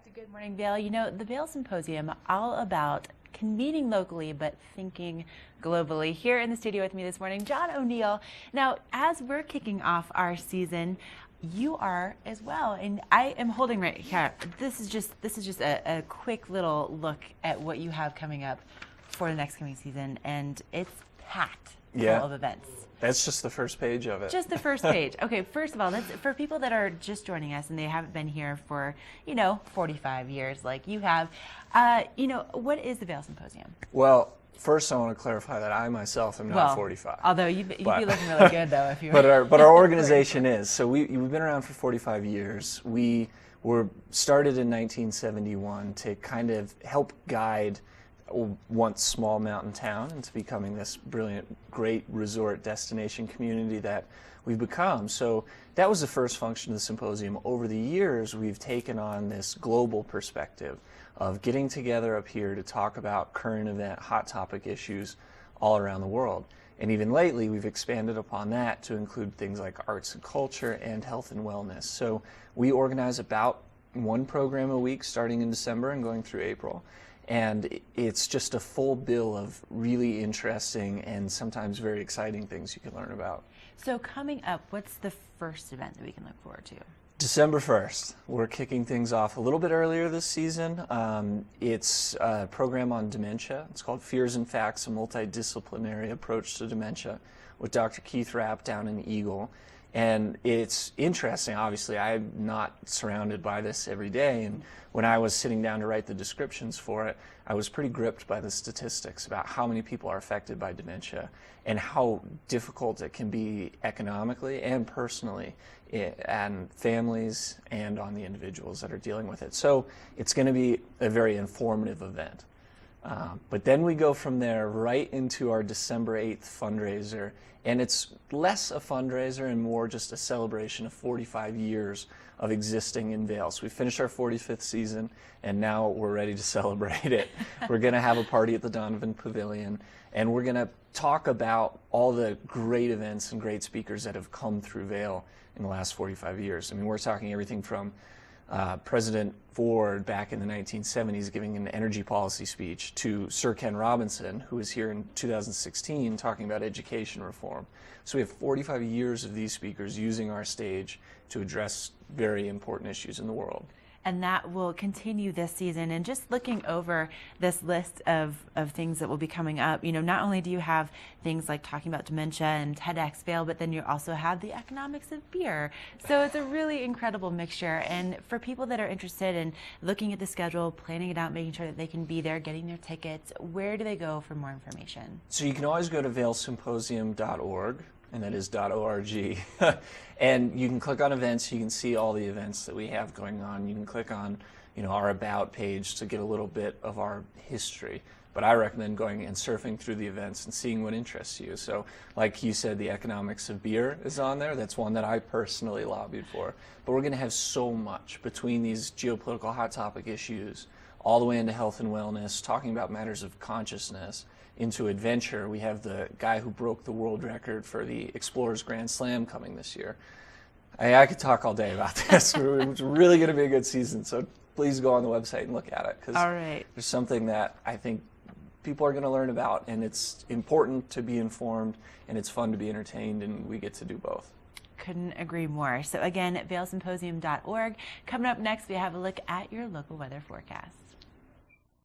to Good Morning Vail. You know, the Vail Symposium, all about convening locally but thinking globally. Here in the studio with me this morning, John O'Neill. Now, as we're kicking off our season, you are as well, and I am holding right here. This is just a quick little look at what you have coming up for the next coming season, and it's packed full of events. That's just the first page of it. Just the first page. Okay, first of all, that's for people that are just joining us and they haven't been here for, 45 years like you have. What is the Vail Symposium? Well, first I want to clarify that I myself am not 45. Although you'd be looking really good though if you were. But our organization is. So we've been around for 45 years. We were started in 1971 to kind of help guide once small mountain town into becoming this brilliant, great resort destination community that we've become. So that was the first function of the symposium. Over the years, we've taken on this global perspective of getting together up here to talk about current event, hot topic issues all around the world. And even lately, we've expanded upon that to include things like arts and culture and health and wellness. So we organize about one program a week starting in December and going through April. And it's just a full bill of really interesting and sometimes very exciting things you can learn about. So coming up, what's the first event that we can look forward to? December 1st. We're kicking things off a little bit earlier this season. It's a program on dementia. It's called Fears and Facts, a multidisciplinary approach to dementia with Dr. Keith Rapp down in Eagle. And it's interesting, obviously. I'm not surrounded by this every day. And when I was sitting down to write the descriptions for it, I was pretty gripped by the statistics about how many people are affected by dementia and how difficult it can be economically and personally and families and on the individuals that are dealing with it. So it's going to be a very informative event. But then we go from there right into our December 8th fundraiser, and it's less a fundraiser and more just a celebration of 45 years of existing in Vail. So we finished our 45th season, and now we're ready to celebrate it. We're going to have a party at the Donovan Pavilion, and we're going to talk about all the great events and great speakers that have come through Vail in the last 45 years. I mean, we're talking everything from President Ford back in the 1970s giving an energy policy speech to Sir Ken Robinson, who was here in 2016 talking about education reform. So we have 45 years of these speakers using our stage to address very important issues in the world. And that will continue this season. And just looking over this list of things that will be coming up, not only do you have things like talking about dementia and TEDx Vail, but then you also have the economics of beer. So it's a really incredible mixture. And for people that are interested in looking at the schedule, planning it out, making sure that they can be there, getting their tickets, where do they go for more information? So you can always go to vailsymposium.org. And that is .org. And you can click on events. You can see all the events that we have going on. You can click on, our About page to get a little bit of our history. But I recommend going and surfing through the events and seeing what interests you. So, like you said, the economics of beer is on there. That's one that I personally lobbied for. But we're going to have so much between these geopolitical hot topic issues, all the way into health and wellness, talking about matters of consciousness, into adventure. We have the guy who broke the world record for the Explorers Grand Slam coming this year. I could talk all day about this. It's really going to be a good season, so please go on the website and look at it, because there's something that I think people are going to learn about, and it's important to be informed, and it's fun to be entertained, and we get to do both. Couldn't agree more. So again, vailsymposium.org. Coming up next, we have a look at your local weather forecast.